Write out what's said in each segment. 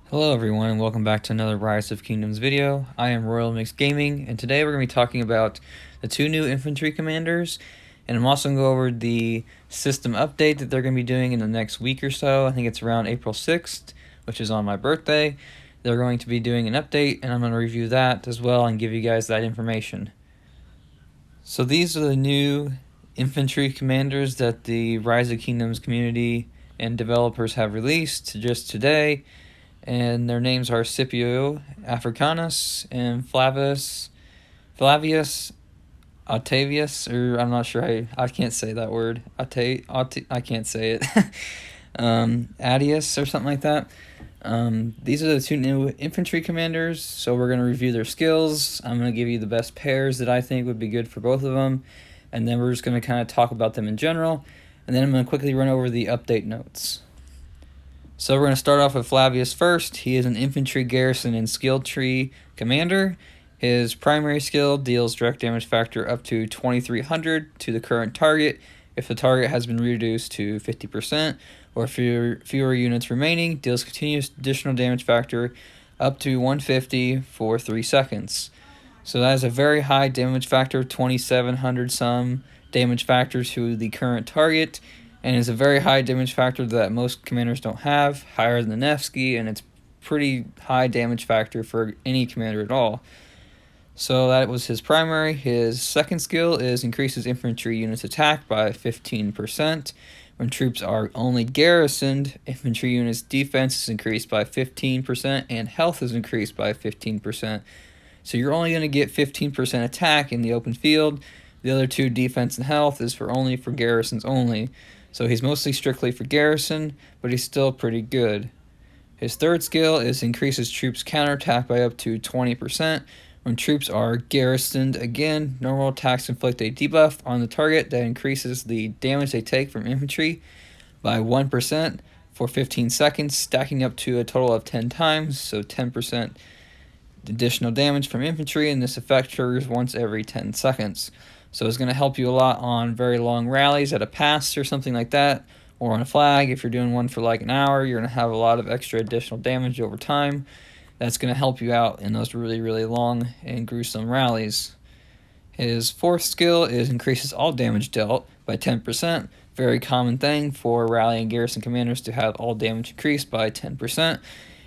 Hello everyone and welcome back to another Rise of Kingdoms video. I am RoyalMixGaming and today we're going to be talking about the two new infantry commanders, and I'm also going to go over the system update that they're going to be doing in the next week or so. I think it's around April 6th, which is on my birthday. They're going to be doing an update and I'm going to review that as well and give you guys that information. So these are the new infantry commanders that the Rise of Kingdoms community and developers have released just today. And their names are Scipio, Africanus, and Flavius, Octavius, or I'm not sure I can't say that word. I can't say it. Adius or something like that. These are the two new infantry commanders, so we're going to review their skills. I'm going to give you the best pairs that I think would be good for both of them, and then we're just going to kind of talk about them in general, and then I'm going to quickly run over the update notes. So we're going to start off with Flavius first. He is an infantry garrison and skill tree commander. His primary skill deals direct damage factor up to 2300 to the current target if the target has been reduced to 50%, or fewer units remaining, deals continuous additional damage factor up to 150 for 3 seconds. So that is a very high damage factor, 2700 some damage factor to the current target, and is a very high damage factor that most commanders don't have, higher than the Nevsky, and it's pretty high damage factor for any commander at all. So that was his primary. His second skill is increases infantry units attack by 15%. When troops are only garrisoned, infantry units defense is increased by 15% and health is increased by 15%. So you're only going to get 15% attack in the open field. The other two, defense and health, is only for garrisons only. So he's mostly strictly for garrison, but he's still pretty good. His third skill is increases troops counterattack by up to 20%. When troops are garrisoned, again, normal attacks inflict a debuff on the target that increases the damage they take from infantry by 1% for 15 seconds, stacking up to a total of 10 times, so 10% additional damage from infantry, and this effect triggers once every 10 seconds. So it's going to help you a lot on very long rallies at a pass or something like that, or on a flag. If you're doing one for like an hour, you're going to have a lot of extra additional damage over time. That's going to help you out in those really, really long and gruesome rallies. His fourth skill is increases all damage dealt by 10%. Very common thing for rally and garrison commanders to have all damage increased by 10%.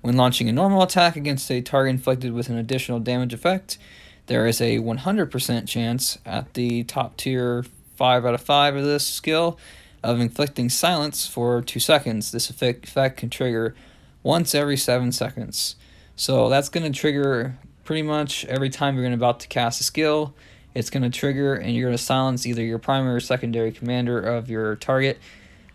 When launching a normal attack against a target inflicted with an additional damage effect, there is a 100% chance at the top tier 5 out of 5 of this skill of inflicting silence for 2 seconds. This effect can trigger once every 7 seconds. So that's going to trigger pretty much every time you're about to cast a skill. It's going to trigger and you're going to silence either your primary or secondary commander of your target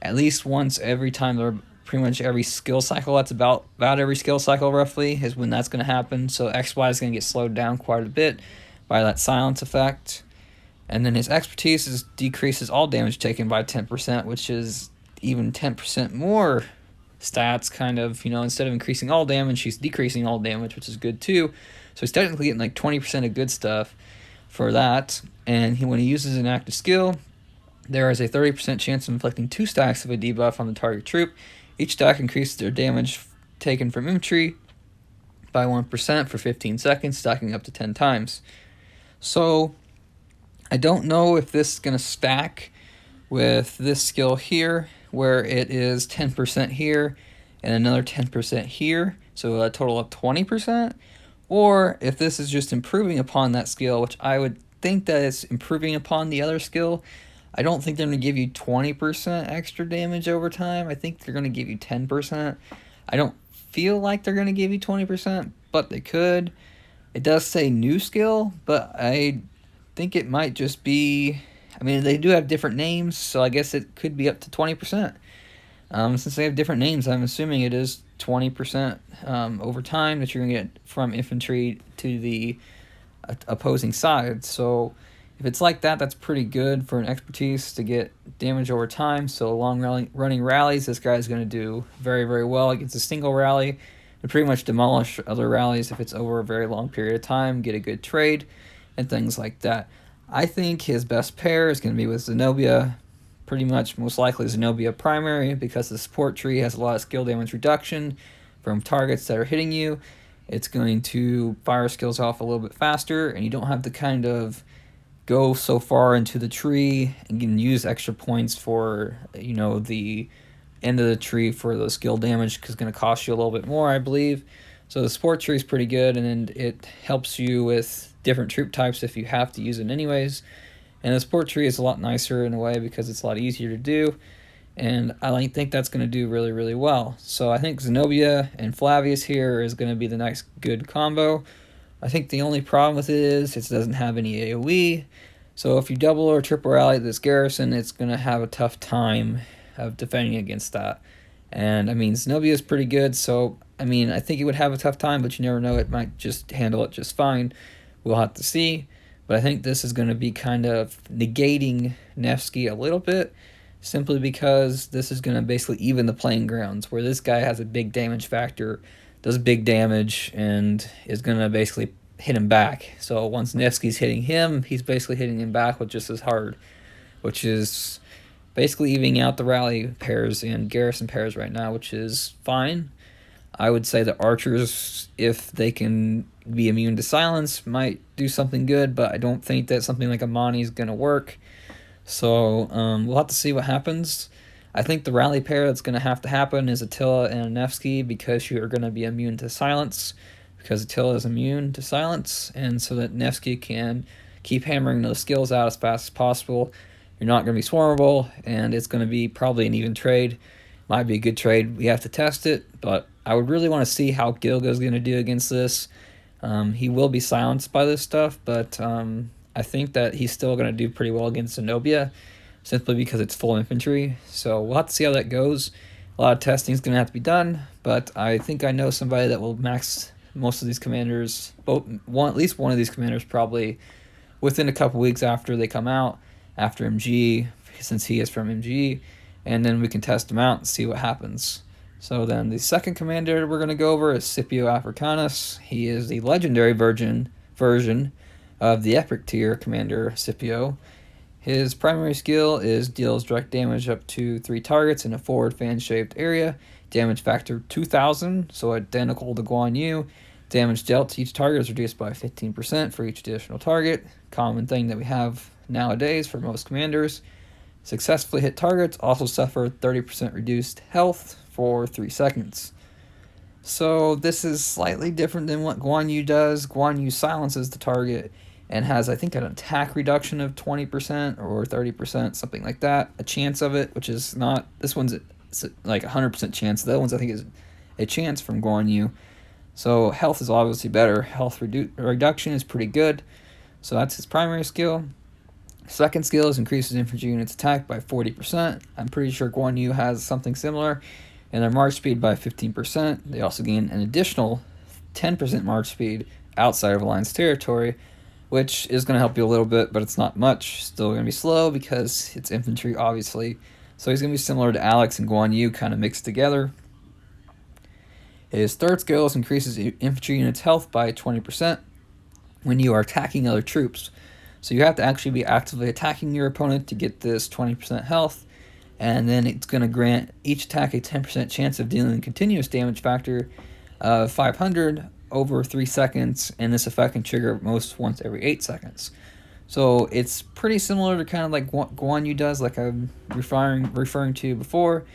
at least once every time. They're pretty much every skill cycle. That's about every skill cycle roughly is when that's going to happen. So XY is going to get slowed down quite a bit by that silence effect. And then his expertise decreases all damage taken by 10%, which is even 10% more stats, kind of, instead of increasing all damage, he's decreasing all damage, which is good too. So he's technically getting like 20% of good stuff for that. And when he uses an active skill, there is a 30% chance of inflicting 2 stacks of a debuff on the target troop. Each stack increases their damage taken from infantry by 1% for 15 seconds, stacking up to 10 times. So I don't know if this is going to stack with this skill here, where it is 10% here and another 10% here, so a total of 20%, or if this is just improving upon that skill, which I would think that it's improving upon the other skill. I don't think they're going to give you 20% extra damage over time. I think they're going to give you 10%. I don't feel like they're going to give you 20%, but they could. It does say new skill, but I think it might just be... I mean, they do have different names, so I guess it could be up to 20%. Since they have different names, I'm assuming it is 20% over time that you're going to get from infantry to the opposing side. So if it's like that, that's pretty good for an expertise to get damage over time. So long running rallies, this guy's going to do very, very well against a single rally and pretty much demolish other rallies if it's over a very long period of time, get a good trade, and things like that. I think his best pair is going to be with Zenobia. Pretty much most likely Zenobia primary because the support tree has a lot of skill damage reduction from targets that are hitting you. It's going to fire skills off a little bit faster, and you don't have to kind of go so far into the tree and you can use extra points for, you know, the end of the tree for the skill damage, because it's going to cost you a little bit more, I believe. So the support tree is pretty good, and it helps you with different troop types if you have to use it anyways. And the support tree is a lot nicer in a way because it's a lot easier to do, and I think that's going to do really, really well. So I think Zenobia and Flavius here is going to be the nice good combo. I think the only problem with it is it doesn't have any AoE, so if you double or triple rally this garrison, it's going to have a tough time of defending against that. And I mean, Zenobia is pretty good, so I mean, I think it would have a tough time, but you never know, it might just handle it just fine. We'll have to see. But I think this is going to be kind of negating Nevsky a little bit, simply because this is going to basically even the playing grounds, where this guy has a big damage factor, does big damage, and is going to basically hit him back. So once Nevsky's hitting him, he's basically hitting him back with just as hard, which is basically evening out the rally pairs and garrison pairs right now, which is fine. I would say the archers, if they can be immune to silence, might do something good, but I don't think that something like Amani is going to work. So we'll have to see what happens. I think the rally pair that's going to happen is Attila and Nevsky, because you are going to be immune to silence, because Attila is immune to silence, and so that Nevsky can keep hammering those skills out as fast as possible. You're not going to be swarmable, and it's going to be probably an even trade. Might be a good trade. We have to test it, but I would really want to see how Gilga's going to do against this. He will be silenced by this stuff, but I think that he's still going to do pretty well against Zenobia, simply because it's full infantry. So we'll have to see how that goes. A lot of testing is going to have to be done, but I think I know somebody that will max most of these commanders, at least one of these commanders probably within a couple weeks after they come out, after MG, since he is from MG, and then we can test them out and see what happens. So then the second commander we're going to go over is Scipio Africanus. He is the legendary version of the epic tier commander Scipio. His primary skill is deals direct damage up to 3 targets in a forward fan-shaped area. Damage factor 2000, so identical to Guan Yu. Damage dealt to each target is reduced by 15% for each additional target. Common thing that we have nowadays for most commanders. Successfully hit targets also suffer 30% reduced health for 3 seconds. So this is slightly different than what Guan Yu does. Guan Yu silences the target and has, I think, an attack reduction of 20% or 30%, something like that. A chance of it, which is not, this one's like 100% chance. The other ones I think is a chance from Guan Yu. So health is obviously better. Health reduction is pretty good. So that's his primary skill. Second skill is increases infantry units attack by 40%. I'm pretty sure Guan Yu has something similar. And their march speed by 15%. They also gain an additional 10% march speed outside of Alliance territory, which is going to help you a little bit, but it's not much. Still going to be slow because it's infantry, obviously. So he's going to be similar to Alex and Guan Yu, kind of mixed together. His third skill is increases infantry units' health by 20% when you are attacking other troops. So you have to actually be actively attacking your opponent to get this 20% health. And then it's going to grant each attack a 10% chance of dealing a continuous damage factor of 500 over 3 seconds, and this effect can trigger most once every 8 seconds. So it's pretty similar to kind of like what Guan Yu does, like I'm referring to before.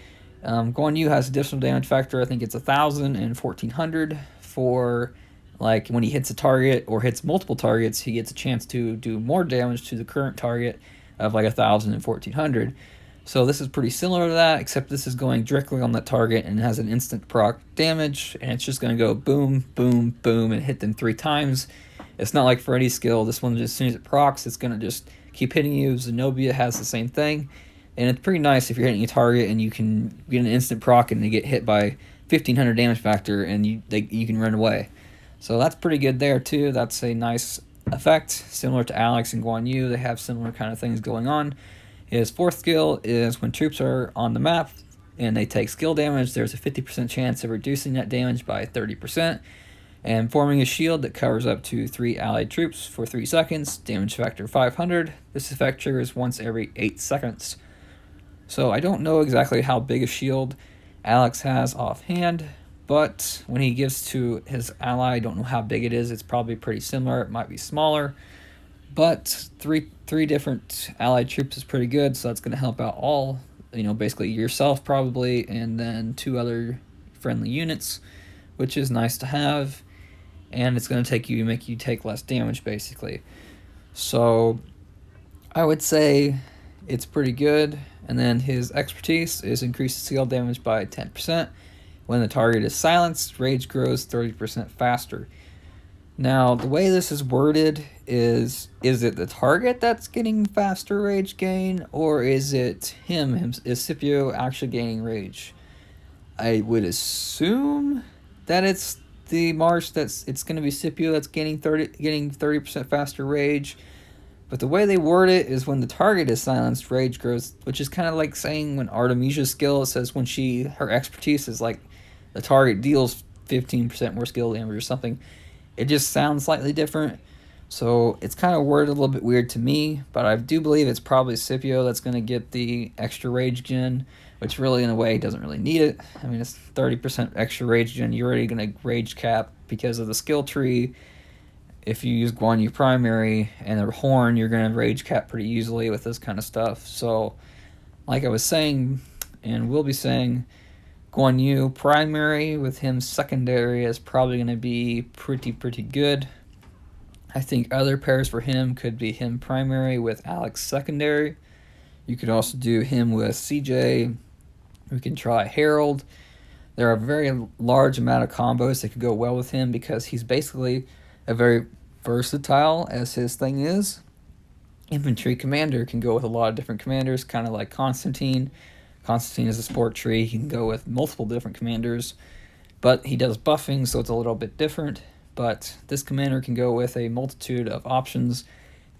Guan Yu has additional damage factor, I think it's 1,000 and 1,400 for like when he hits a target or hits multiple targets, he gets a chance to do more damage to the current target of like 1,000 and 1,400. So this is pretty similar to that, except this is going directly on that target and it has an instant proc damage, and it's just going to go boom, boom, boom, and hit them 3 times. It's not like for any skill, this one, just as soon as it procs, it's going to just keep hitting you. Zenobia has the same thing, and it's pretty nice if you're hitting a target and you can get an instant proc and they get hit by 1,500 damage factor and you can run away. So that's pretty good there too. That's a nice effect, similar to Alex and Guan Yu. They have similar kind of things going on. His fourth skill is when troops are on the map and they take skill damage, there's a 50% chance of reducing that damage by 30%, and forming a shield that covers up to 3 allied troops for 3 seconds, damage factor 500. This effect triggers once every 8 seconds. So I don't know exactly how big a shield Alex has offhand, but when he gives to his ally, I don't know how big it is. It's probably pretty similar. It might be smaller, but three different allied troops is pretty good. So that's going to help out all, basically yourself probably, and then 2 other friendly units, which is nice to have. And it's going to make you take less damage basically. So I would say it's pretty good. And then his expertise is increased scale damage by 10%. When the target is silenced, rage grows 30% faster. Now, the way this is worded is it the target that's getting faster rage gain, or is it him? Is Scipio actually gaining rage? I would assume that it's the March it's going to be Scipio that's getting 30% faster rage. But the way they word it is when the target is silenced, rage grows, which is kind of like saying when Artemisia's skill, it says when her expertise is like the target deals 15% more skill damage or something. It just sounds slightly different. So it's kind of worded a little bit weird to me, but I do believe it's probably Scipio that's going to get the extra rage gen, which really in a way doesn't really need it. I mean, it's 30% extra rage gen. You're already going to rage cap because of the skill tree. If you use Guan Yu primary and a horn, you're going to rage cap pretty easily with this kind of stuff. So, like I was saying, and will be saying, Guan Yu primary with him secondary is probably going to be pretty good. I think other pairs for him could be him primary with Alex secondary. You could also do him with CJ. We can try Harold. There are a very large amount of combos that could go well with him because he's basically a very versatile, as his thing is. Infantry commander can go with a lot of different commanders, kind of like Constantine. Constantine is a sport tree. He can go with multiple different commanders, but he does buffing, so it's a little bit different. But this commander can go with a multitude of options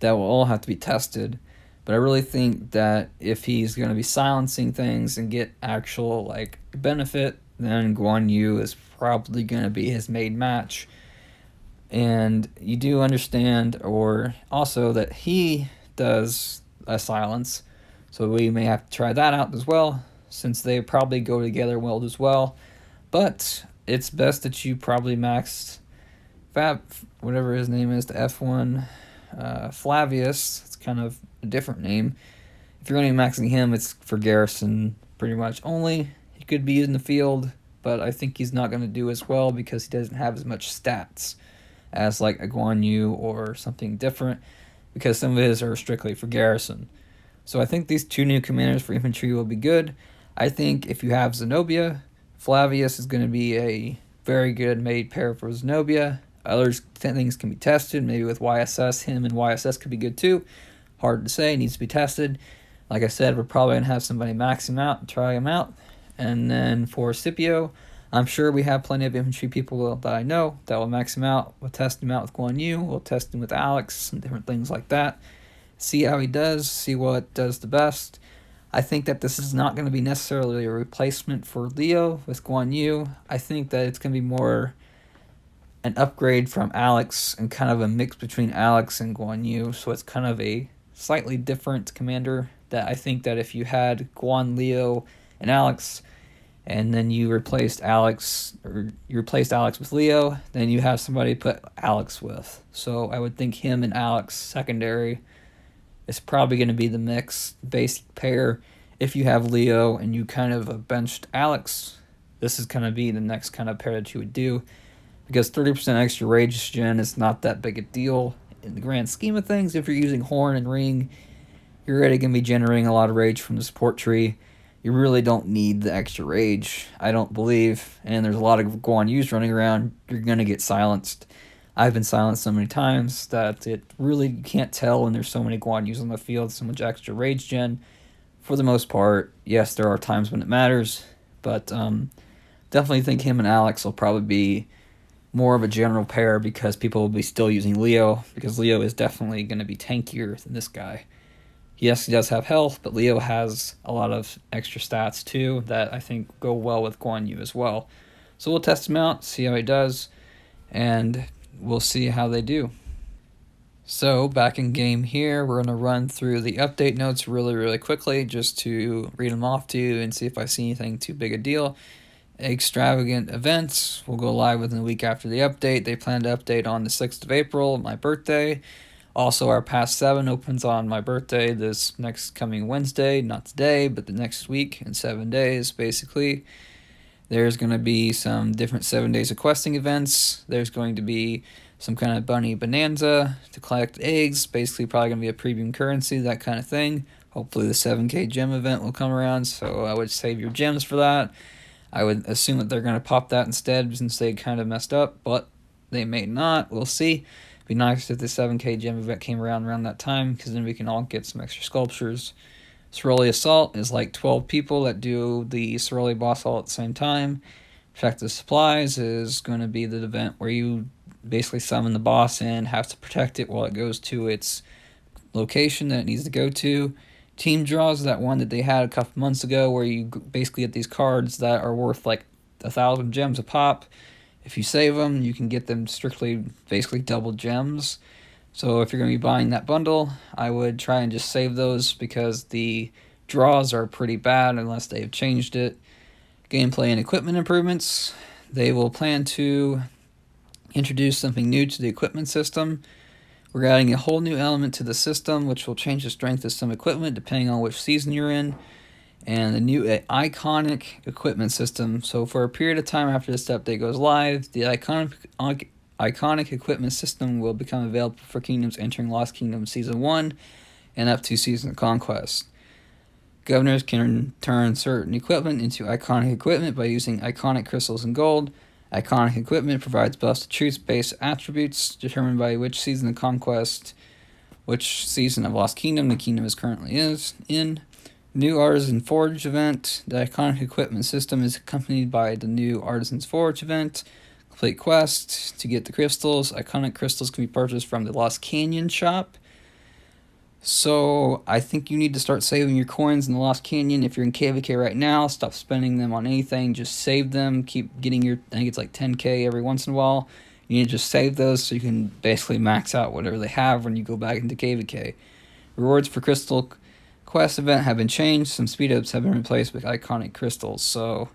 that will all have to be tested. But I really think that if he's going to be silencing things and get actual benefit, then Guan Yu is probably going to be his main match. And you do understand, or also that he does a silence, so we may have to try that out as well, since they probably go together well as well. But it's best that you probably maxed whatever his name is, the F1, Flavius. It's kind of a different name. If you're going to be maxing him, it's for garrison pretty much only. He could be in the field, but I think he's not going to do as well because he doesn't have as much stats as like a Guan Yu or something different, because some of his are strictly for garrison. So I think these 2 new commanders for infantry will be good. I think if you have Zenobia, Flavius is going to be a very good made pair for Zenobia. Other things can be tested, maybe with YSS. Him and YSS could be good too. Hard to say, needs to be tested. Like I said, we're probably going to have somebody max him out and try him out. And then for Scipio, I'm sure we have plenty of infantry people that I know that will max him out. We'll test him out with Guan Yu. We'll test him with Alex and different things like that. See how he does. See what does the best. I think that this is not going to be necessarily a replacement for Leo with Guan Yu. I think that it's going to be more an upgrade from Alex and kind of a mix between Alex and Guan Yu. So it's kind of a slightly different commander that I think that if you had Guan, Leo, and Alex, and then you replaced Alex with Leo, then you have somebody to put Alex with. So I would think him and Alex secondary is probably going to be the mix basic pair. If you have Leo and you kind of benched Alex, this is going to be the next kind of pair that you would do, because 30% extra rage gen is not that big a deal in the grand scheme of things. If you're using Horn and Ring, you're already going to be generating a lot of rage from the support tree. You really don't need the extra rage, I don't believe. And there's a lot of Guan Yus running around. You're going to get silenced. I've been silenced so many times that it really, you can't tell when there's so many Guan Yus on the field, so much extra rage gen. For the most part, yes, there are times when it matters, but definitely think him and Alex will probably be more of a general pair, because people will be still using Leo, because Leo is definitely going to be tankier than this guy. Yes, he does have health, but Leo has a lot of extra stats too that I think go well with Guan Yu as well. So we'll test him out, see how he does, and we'll see how they do. So back in game here, we're going to run through the update notes really quickly just to read them off to you and see if I see anything too big a deal. extravagant events will go live within a week after the update. They plan to update on the 6th of April, my birthday. Also, our Pass 7 opens on my birthday this next coming Wednesday, not today, but the next week in 7 days, basically. There's going to be some different 7 days of questing events. There's going to be some kind of bunny bonanza to collect eggs, basically probably going to be a premium currency, that kind of thing. Hopefully the 7k gem event will come around, so I would save your gems for that. I would assume that they're going to pop that instead since they kind of messed up, but they may not. We'll see. It'd be nice if the 7k gem event came around that time, because then we can all get some extra sculptures. Soroli Assault is like 12 people that do the Soroli boss all at the same time. Protective Supplies is going to be the event where you basically summon the boss and have to protect it while it goes to its location that it needs to go to. Team Draws is that one that they had a couple months ago where you basically get these cards that are worth like 1,000 gems a pop. If you save them, you can get them strictly basically double gems. So if you're going to be buying that bundle, I would try and just save those because the draws are pretty bad unless they've changed it. Gameplay and equipment improvements. They will plan to introduce something new to the equipment system. We're adding a whole new element to the system, which will change the strength of some equipment depending on which season you're in. And a new iconic equipment system. So for a period of time after this update goes live, the iconic equipment system will become available for kingdoms entering Lost Kingdom Season 1 and up to Season of Conquest. Governors can turn certain equipment into iconic equipment by using iconic crystals and gold. Iconic equipment provides buffs to truth-based attributes determined by which season of Conquest, which season of Lost Kingdom the kingdom is currently in. New Artisan Forge event. The iconic equipment system is accompanied by the new Artisan's Forge event. Complete quest to get the crystals. Iconic crystals can be purchased from the Lost Canyon shop. So I think you need to start saving your coins in the Lost Canyon. If you're in KVK right now, stop spending them on anything. Just save them. Keep getting your, I think it's like 10k every once in a while. You need to just save those so you can basically max out whatever they have when you go back into KVK. Rewards for Crystal Quest event have been changed. Some speed ups have been replaced with iconic crystals. So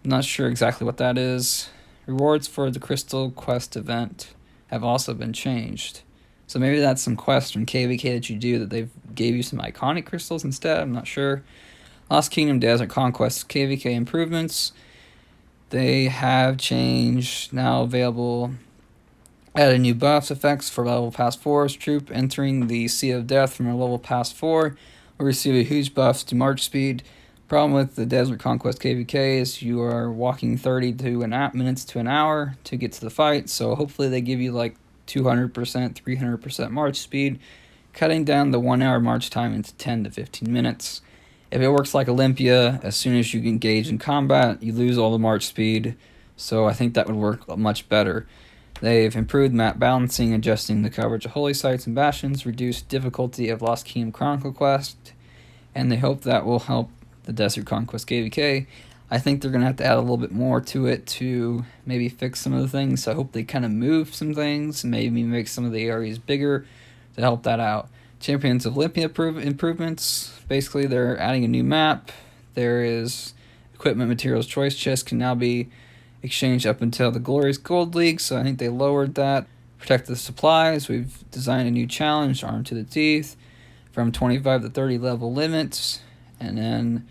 I'm not sure exactly what that is. Rewards for the Crystal Quest event have also been changed. So maybe that's some quests from KVK that you do that they've gave you some iconic crystals instead. I'm not sure. Lost Kingdom Desert Conquest KVK improvements. They have changed, now available. Added new buffs effects for level pass 4's troop entering the Sea of Death from a level pass 4 will receive a huge buff to march speed. Problem with the Desert Conquest KVK is you are walking 30 minutes to an hour to get to the fight, so hopefully they give you like 200%, 300% march speed, cutting down the 1 hour march time into 10 to 15 minutes. If it works like Olympia, as soon as you engage in combat, you lose all the march speed, so I think that would work much better. They've improved map balancing, adjusting the coverage of holy sites and bastions, reduced difficulty of Lost Kingdom Chronicle Quest, and they hope that will help the Desert Conquest KVK. I think they're going to have to add a little bit more to it to maybe fix some of the things. So I hope they kind of move some things, maybe make some of the areas bigger to help that out. Champions of Olympia improvements. Basically, they're adding a new map. There is equipment materials choice chest can now be exchanged up until the Glorious Gold League, so I think they lowered that. Protective Supplies. We've designed a new challenge, Armed to the Teeth, from 25 to 30 level limits, and then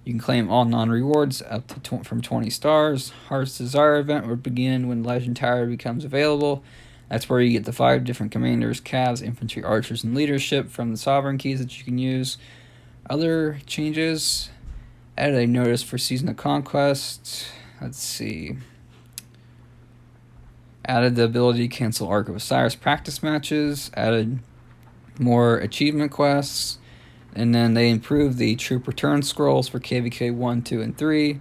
you can claim all non-rewards up to from 20 stars. Heart's Desire event will begin when Legend Tower becomes available. That's where you get the 5 different commanders, calves, infantry, archers, and leadership from the sovereign keys that you can use. Other changes. Added a notice for Season of Conquest. Let's see. Added the ability to cancel Ark of Osiris practice matches. Added more achievement quests. And then they improved the troop return scrolls for KVK 1, 2, and 3.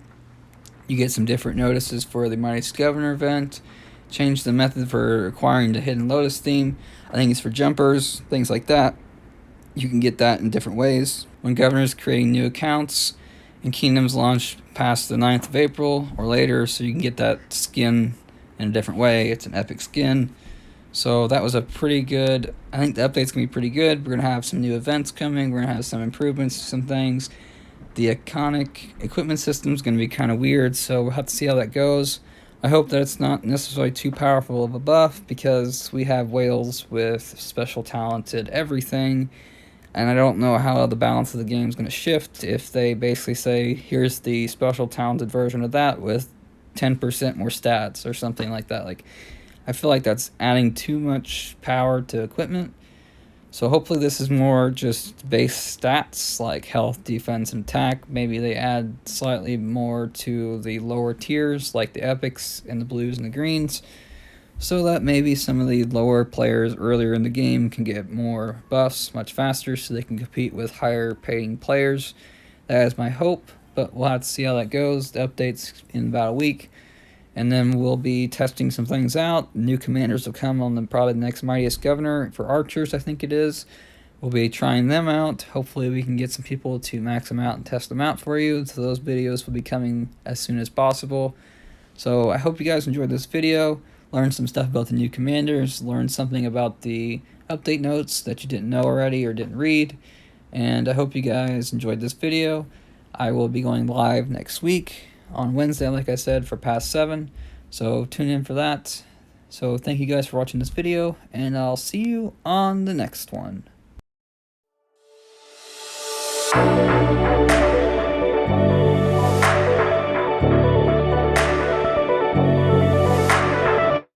You get some different notices for the Mightiest Governor event. Changed the method for acquiring the Hidden Lotus theme. I think it's for jumpers, things like that. You can get that in different ways. When governors creating new accounts and kingdoms launch past the 9th of April or later, so you can get that skin in a different way. It's an epic skin. So that was a pretty good, I think the update's going to be pretty good. We're going to have some new events coming. We're going to have some improvements to some things. The iconic equipment system is going to be kind of weird, so we'll have to see how that goes. I hope that it's not necessarily too powerful of a buff, because we have whales with special talented everything, and I don't know how the balance of the game is going to shift if they basically say, here's the special talented version of that with 10% more stats or something like that. Like, I feel like that's adding too much power to equipment. So hopefully this is more just base stats like health, defense, and attack. Maybe they add slightly more to the lower tiers like the epics and the blues and the greens, so that maybe some of the lower players earlier in the game can get more buffs much faster so they can compete with higher paying players. That is my hope, but we'll have to see how that goes. The update's in about a week, and then we'll be testing some things out. New commanders will come on probably the next Mightiest Governor for archers, I think it is. We'll be trying them out. Hopefully we can get some people to max them out and test them out for you. So those videos will be coming as soon as possible. So I hope you guys enjoyed this video. Learn some stuff about the new commanders. Learn something about the update notes that you didn't know already or didn't read. And I hope you guys enjoyed this video. I will be going live next week on Wednesday, like I said, for past 7. So tune in for that. So thank you guys for watching this video, and I'll see you on the next one.